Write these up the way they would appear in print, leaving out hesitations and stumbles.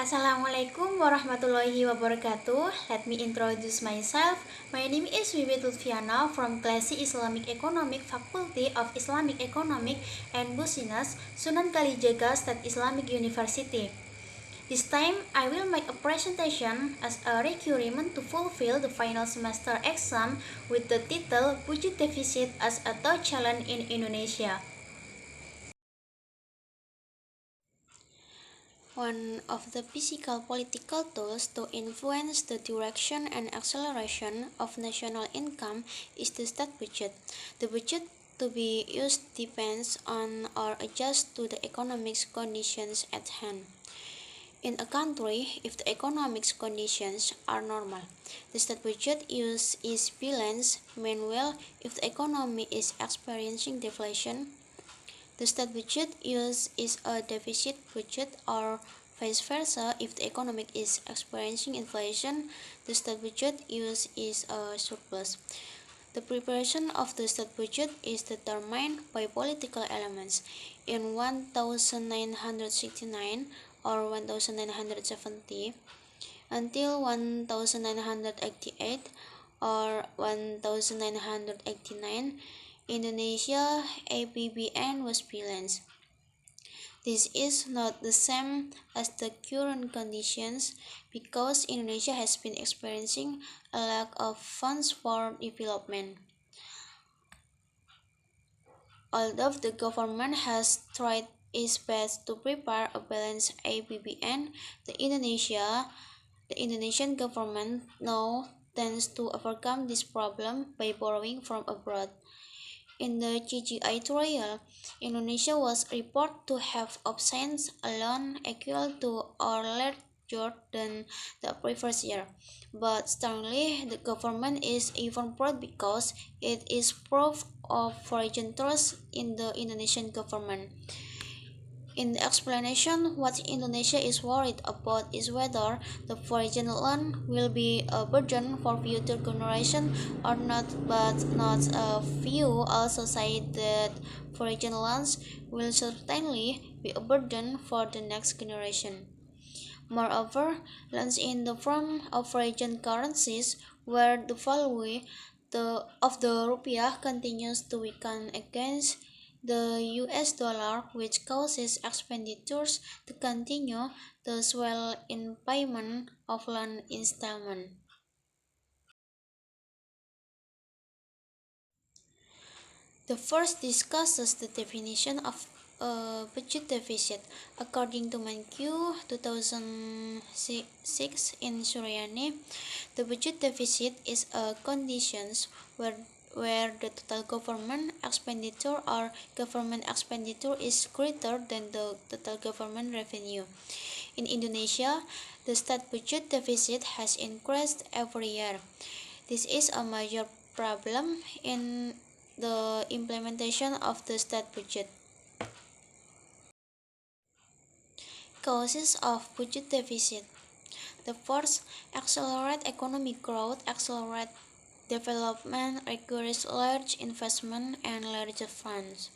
Assalamualaikum warahmatullahi wabarakatuh. Let me introduce myself. My name is Wiwi Lutfiana from Class C Islamic Economic Faculty of Islamic Economic and Business, Sunan Kalijaga State Islamic University. This time, I will make a presentation as a requirement to fulfill the final semester exam with the title Budget Deficit as a Top Challenge in Indonesia. One of the physical political tools to influence the direction and acceleration of national income is the state budget. The budget to be used depends on or adjusts to the economic conditions at hand. In a country, if the economic conditions are normal, the state budget use is balanced. Meanwhile, if the economy is experiencing deflation, the state budget use is a deficit budget, or vice versa. If the economy is experiencing inflation, the state budget use is a surplus. The preparation of the state budget is determined by political elements. In 1969 or 1970 until 1988 or 1989, Indonesia APBN was balanced. This is not the same as the current conditions because Indonesia has been experiencing a lack of funds for development. Although the government has tried its best to prepare a balanced APBN, the Indonesian government now tends to overcome this problem by borrowing from abroad. In the XXI trial, Indonesia was reported to have obtained a loan equal to or larger than the previous year. But strongly, the government is even proud because it is proof of foreign trust in the Indonesian government. In the explanation, what Indonesia is worried about is whether the foreign loan will be a burden for future generations or not, but not a few also say that foreign loans will certainly be a burden for the next generation. Moreover, loans in the form of foreign currencies, where the value of the rupiah continues to weaken against the US dollar, which causes expenditures to continue to swell in payment of loan installment. The first discusses the definition of a budget deficit. According to Mankiw 2006 in Suryani, the budget deficit is a conditions where the total government expenditure or government expenditure is greater than the total government revenue. In Indonesia, the state budget deficit has increased every year. This is a major problem in the implementation of the state budget. Causes of budget deficit. The first, accelerate economic growth, accelerate development requires large investment and larger funds.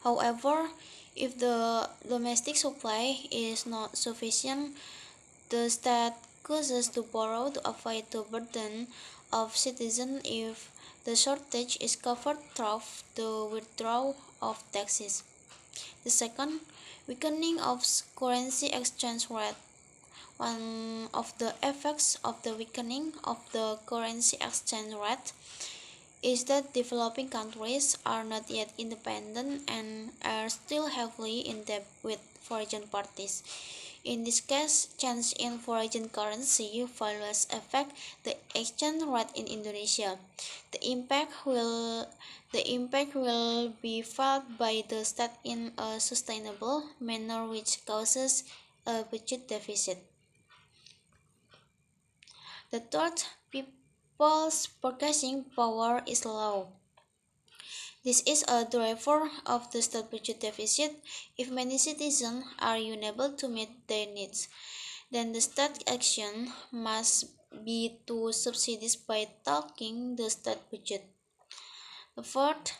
However, if the domestic supply is not sufficient, the state chooses to borrow to avoid the burden of citizens. If the shortage is covered through the withdrawal of taxes. The second, weakening of currency exchange rate. One of the effects of the weakening of the currency exchange rate is that developing countries are not yet independent and are still heavily in debt with foreign parties. In this case, change in foreign currency values affect the exchange rate in Indonesia. The impact will be felt by the state in a sustainable manner, which causes a budget deficit. The third, people's purchasing power is low. This is a driver of the state budget deficit. If many citizens are unable to meet their needs, then the state action must be to subsidize by talking the state budget. The fourth,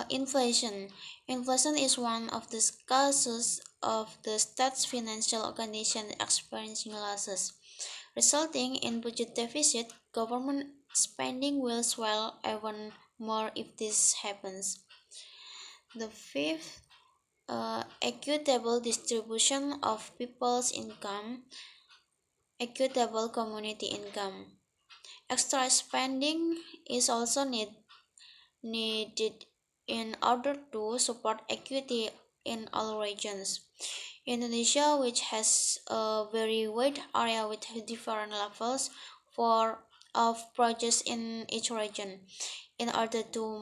inflation. Inflation is one of the causes of the state's financial condition experiencing losses, resulting in budget deficit. Government spending will swell even more if this happens. The fifth, equitable distribution of people's income, equitable community income. Extra spending is also needed in order to support equity in all regions. Indonesia, which has a very wide area with different levels of projects in each region, in order to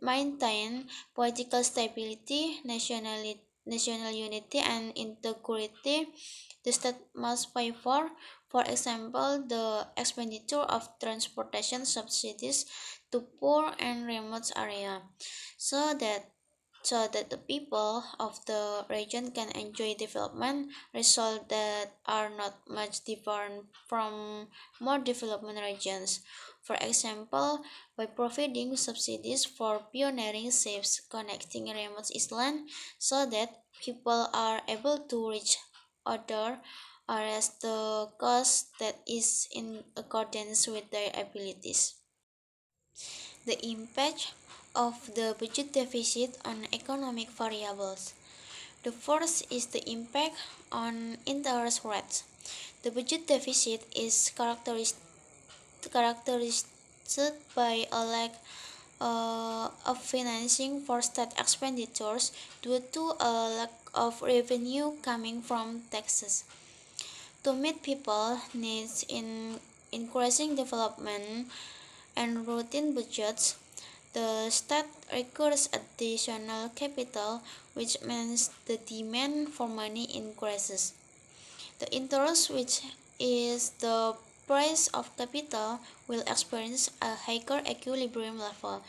maintain political stability, national unity, and integrity, the state must pay for example, the expenditure of transportation subsidies to poor and remote areas, so that the people of the region can enjoy development results that are not much different from more developed regions. For example, by providing subsidies for pioneering ships connecting remote islands so that people are able to reach other areas the cost that is in accordance with their abilities. The impact of the budget deficit on economic variables. The first is the impact on interest rates. The budget deficit is characterized by a lack of financing for state expenditures due to a lack of revenue coming from taxes. To meet people needs in increasing development and routine budgets, the state requires additional capital, which means the demand for money increases. The interest, which is the price of capital, will experience a higher equilibrium level,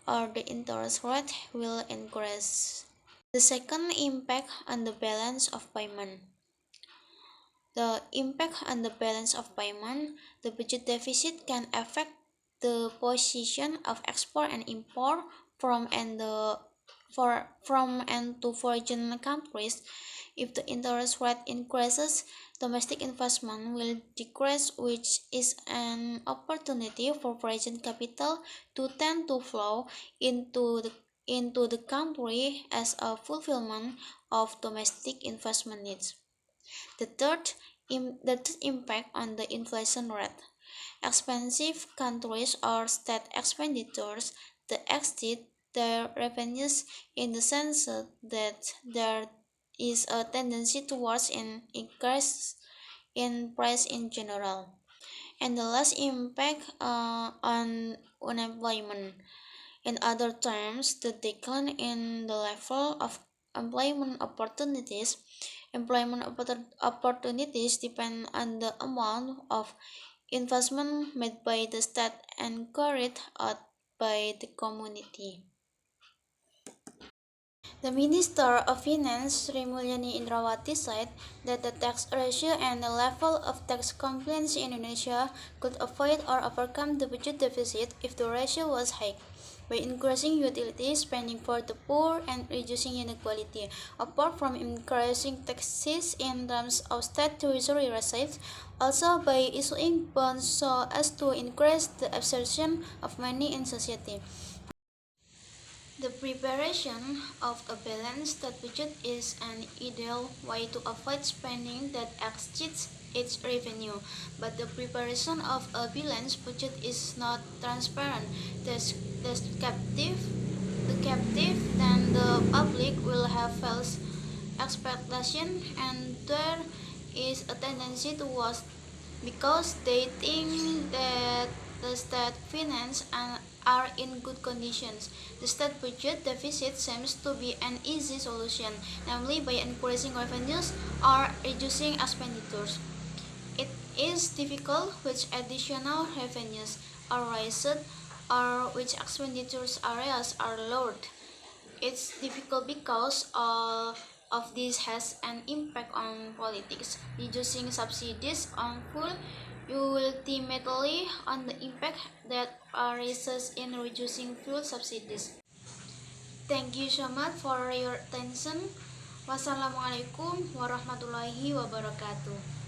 or the interest rate will increase. The second impact on the balance of payment. The impact on the balance of payment, the budget deficit can affect the position of export and import from and the from and to foreign countries. If the interest rate increases, domestic investment will decrease, which is an opportunity for foreign capital to tend to flow into the country as a fulfillment of domestic investment needs. The third impact on the inflation rate. Expensive countries or state expenditures that exceed their revenues in the sense that there is a tendency towards an increase in price in general. And the last impact on unemployment. In other terms, the decline in the level of employment opportunities. Opportunities depend on the amount of investment made by the state and carried out by the community. The Minister of Finance, Sri Mulyani Indrawati, said that the tax ratio and the level of tax compliance in Indonesia could avoid or overcome the budget deficit if the ratio was high, by increasing utility spending for the poor and reducing inequality. Apart from increasing taxes in terms of state treasury receipts, also by issuing bonds so as to increase the absorption of money in society. The preparation of a balanced budget is an ideal way to avoid spending that exceeds its revenue, but the preparation of a balanced budget is not transparent. The captive, then the public will have false expectation, and there is a tendency towards because they think that the state finances are in good conditions. The state budget deficit seems to be an easy solution, namely by increasing revenues or reducing expenditures. It is difficult which additional revenues are raised or which expenditures areas are lowered. It's difficult because all of this has an impact on politics. Reducing subsidies on food ultimately on the impact that arises in reducing fuel subsidies. Thank you so much for your attention. Wassalamualaikum warahmatullahi wabarakatuh.